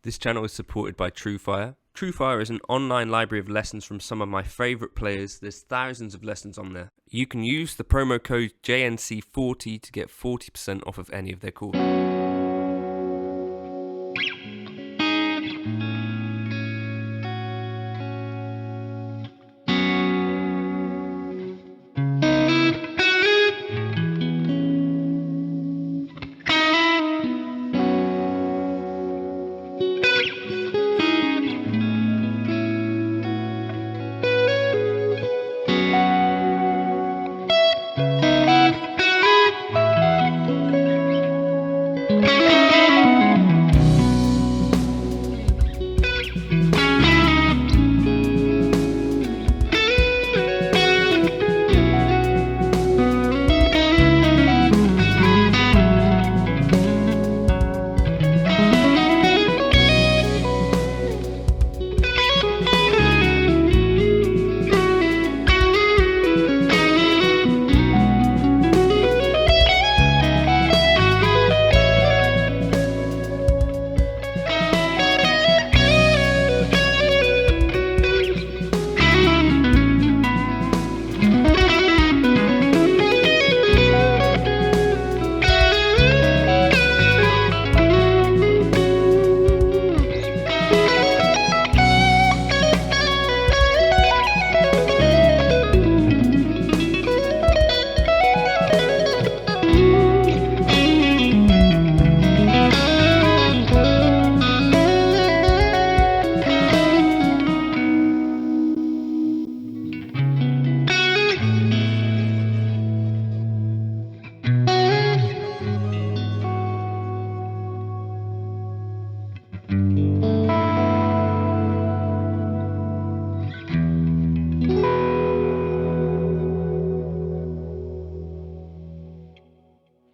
This channel is supported by TrueFire. TrueFire is an online library of lessons from some of my favourite players. There's thousands of lessons on there. You can use the promo code JNC40 to get 40% off of any of their courses.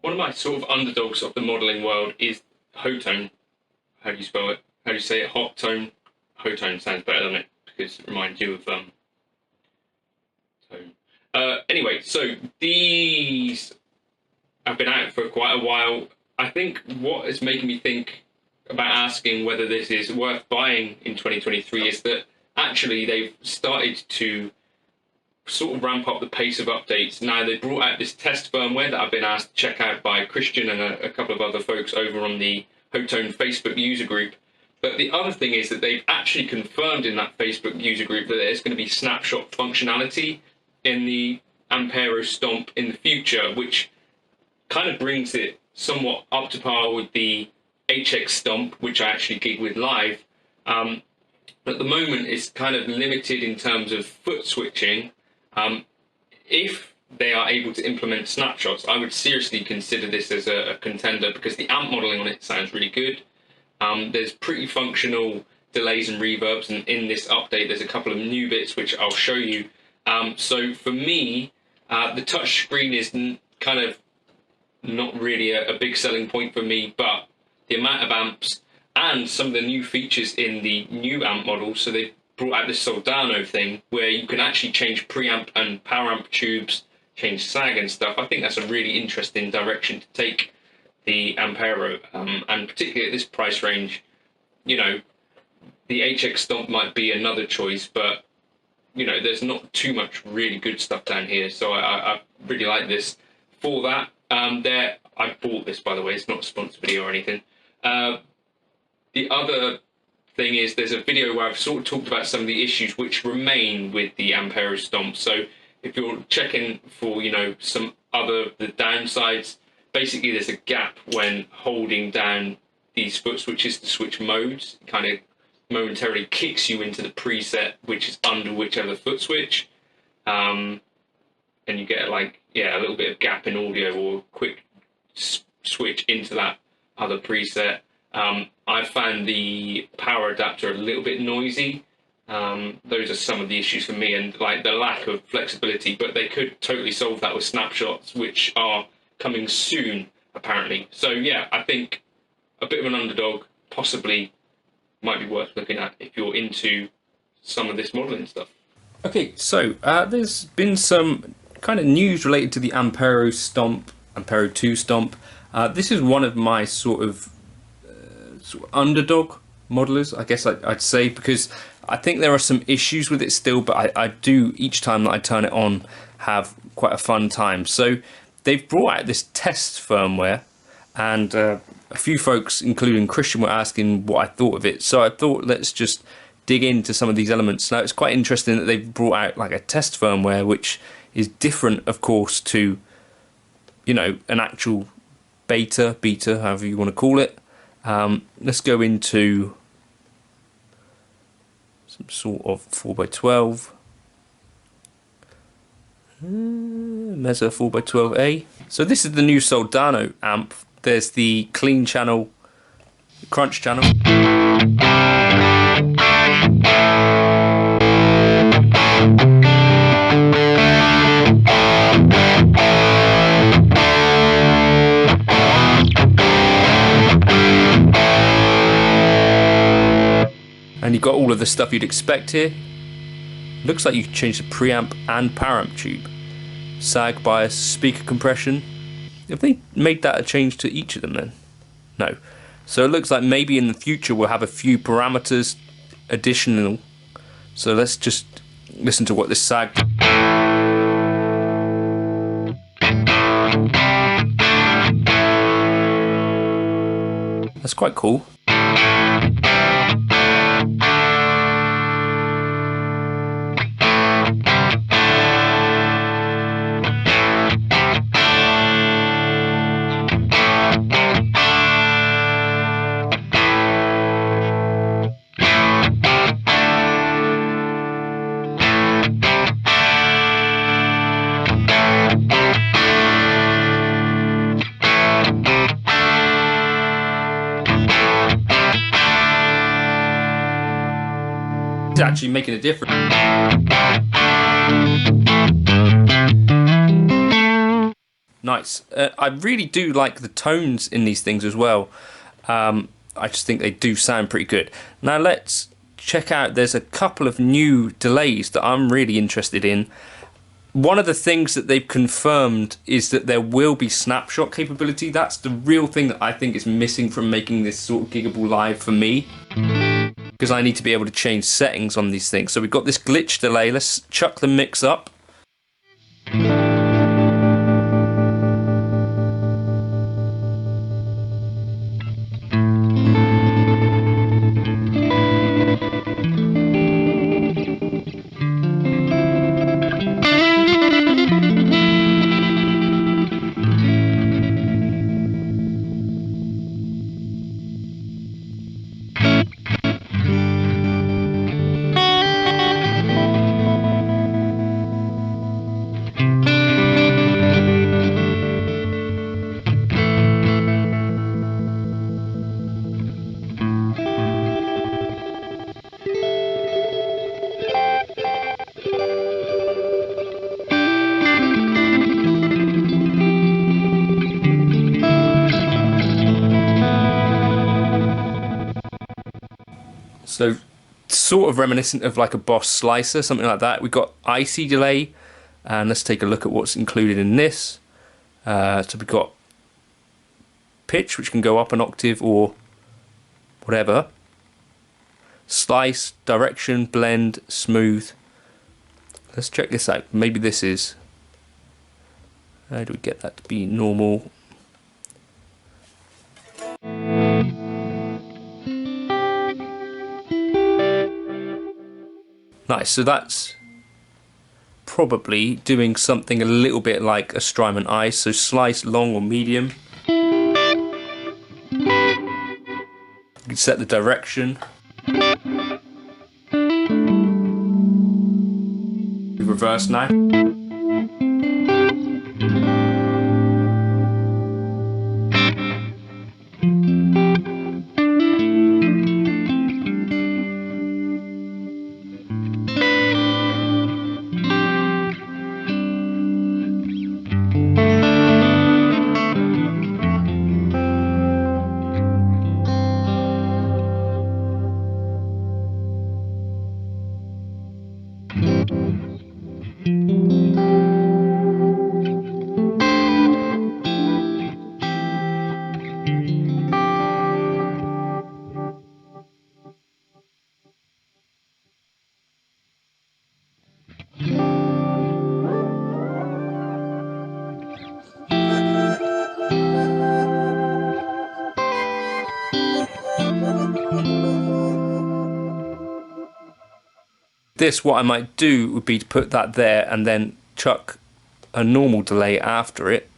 One of my sort of underdogs of the modelling world is Hotone. How do you spell it? How do you say it? Hotone? Hotone sounds better, doesn't it? Because it reminds you of tone. Anyway, so these have been out for quite a while. I think what is making me think about asking whether this is worth buying in 2023 is that actually they've started to sort of ramp up the pace of updates. Now, they brought out this test firmware that I've been asked to check out by Christian and a couple of other folks over on the Hotone Facebook user group. But the other thing is that they've actually confirmed in that Facebook user group that there's going to be snapshot functionality in the Ampero Stomp in the future, which kind of brings it somewhat up to par with the HX Stomp, which I actually gig with live. At the moment, it's kind of limited in terms of foot switching. If they are able to implement snapshots, I would seriously consider this as a contender because the amp modeling on it sounds really good. There's pretty functional delays and reverbs, and in this update there's a couple of new bits which I'll show you. So for me, the touch screen is kind of not really a big selling point for me, but the amount of amps and some of the new features in the new amp model, so they brought out this Soldano thing where you can actually change preamp and power amp tubes, change sag and stuff. I think that's a really interesting direction to take the Ampero, and particularly at this price range, you know, the HX Stomp might be another choice, but you know, there's not too much really good stuff down here, so I really like this. For that, I bought this, by the way, it's not a sponsored video or anything. The other thing is there's a video where I've sort of talked about some of the issues which remain with the Ampero Stomp. So if you're checking for, you know, some other the downsides, basically there's a gap when holding down these foot switches to switch modes. It kind of momentarily kicks you into the preset which is under whichever foot switch, and you get like, yeah, a little bit of gap in audio or quick switch into that other preset. I found the power adapter a little bit noisy. Those are some of the issues for me, and like the lack of flexibility, but they could totally solve that with snapshots, which are coming soon, apparently. So yeah, I think a bit of an underdog, possibly might be worth looking at if you're into some of this modeling stuff. Okay, so there's been some kind of news related to the Ampero Stomp, Ampero 2 Stomp. This is one of my sort of underdog modelers, I guess I'd say, because I think there are some issues with it still, but I do, each time that I turn it on, have quite a fun time. So they've brought out this test firmware, and a few folks, including Christian, were asking what I thought of it. So I thought, let's just dig into some of these elements. Now, it's quite interesting that they've brought out like a test firmware, which is different, of course, to, you know, an actual beta, however you want to call it. Let's go into some sort of 4x12. Mesa 4x12A. So this is the new Soldano amp. There's the clean channel, crunch channel. And you've got all of the stuff you'd expect here. Looks like you can change the preamp and paramp tube. Sag bias, speaker compression. Have they made that a change to each of them then? No. So it looks like maybe in the future we'll have a few parameters additional. So let's just listen to what this sag. That's quite cool. It's actually making a difference. Nice. I really do like the tones in these things as well. I just think they do sound pretty good. Now let's check out, there's a couple of new delays that I'm really interested in. One of the things that they've confirmed is that there will be snapshot capability. That's the real thing that I think is missing from making this sort of giggable live for me, because I need to be able to change settings on these things. So we've got this glitch delay. Let's chuck the mix up. So sort of reminiscent of like a Boss slicer, something like that. We've got IC delay, and let's take a look at what's included in this. So we've got pitch, which can go up an octave or whatever. Slice, direction, blend, smooth. Let's check this out. Maybe this is... How do we get that to be normal? Nice, so that's probably doing something a little bit like a Strymon Ice, so slice, long or medium. You can set the direction. Reverse now. This, what I might do would be to put that there and then chuck a normal delay after it.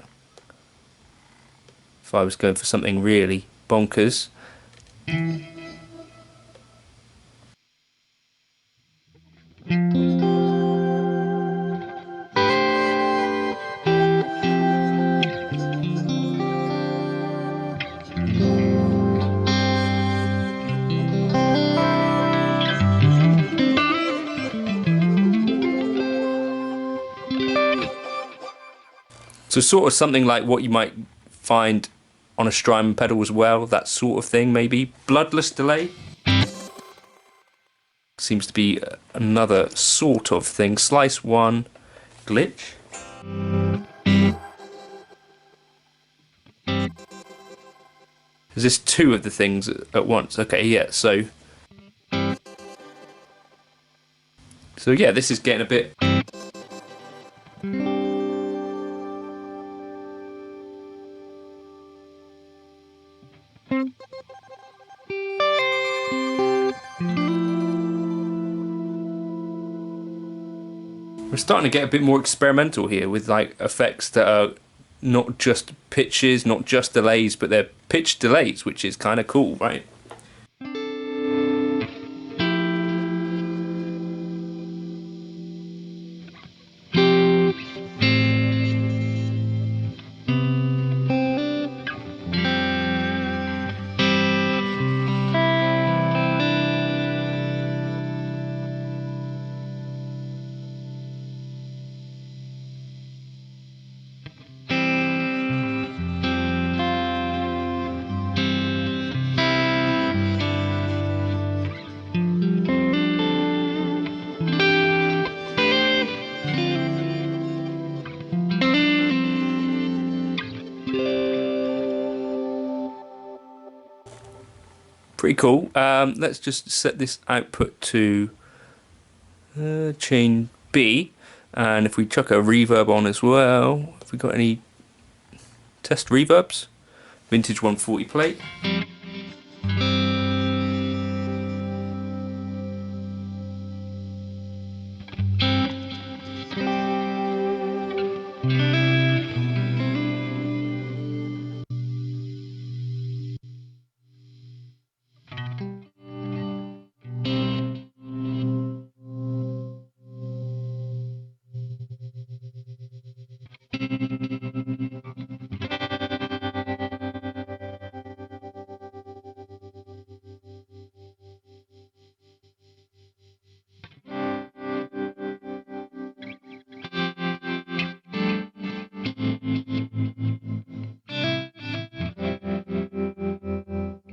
If I was going for something really bonkers. So sort of something like what you might find on a Strymon pedal as well, that sort of thing maybe. Bloodless delay seems to be another sort of thing. Slice 1, glitch. Is this 2 of the things at once? Okay, yeah, so yeah, this is getting a bit... We're starting to get a bit more experimental here with like effects that are not just pitches, not just delays, but they're pitch delays, which is kind of cool, right? Pretty cool. Let's just set this output to chain B, and if we chuck a reverb on as well, have we got any test reverbs? Vintage 140 plate.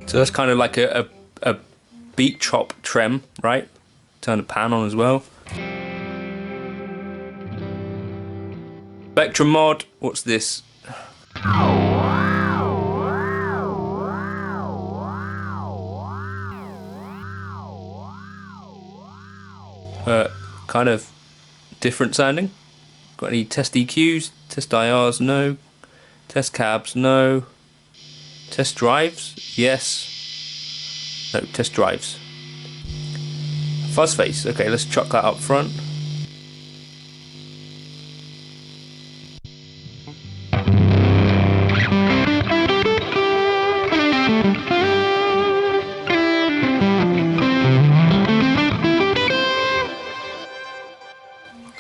So that's kind of like a beat chop trem, right? Turn the pan on as well. Spectrum mod, what's this? Kind of different sounding. Got any test EQs, test IRs? No. Test cabs? No. Test drives? Yes. No, test drives. Fuzz face. Okay, let's chuck that up front.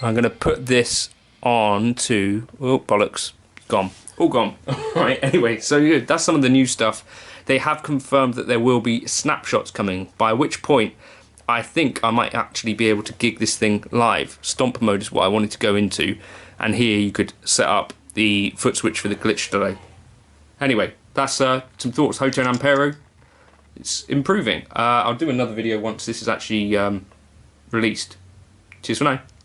I'm going to put this on to... Oh, bollocks. Gone. All gone. Alright, anyway, so yeah, that's some of the new stuff. They have confirmed that there will be snapshots coming, by which point I think I might actually be able to gig this thing live. Stomp mode is what I wanted to go into, and here you could set up the foot switch for the glitch delay. Anyway, that's some thoughts. Hotone Ampero. It's improving. I'll do another video once this is actually released. Cheers for now.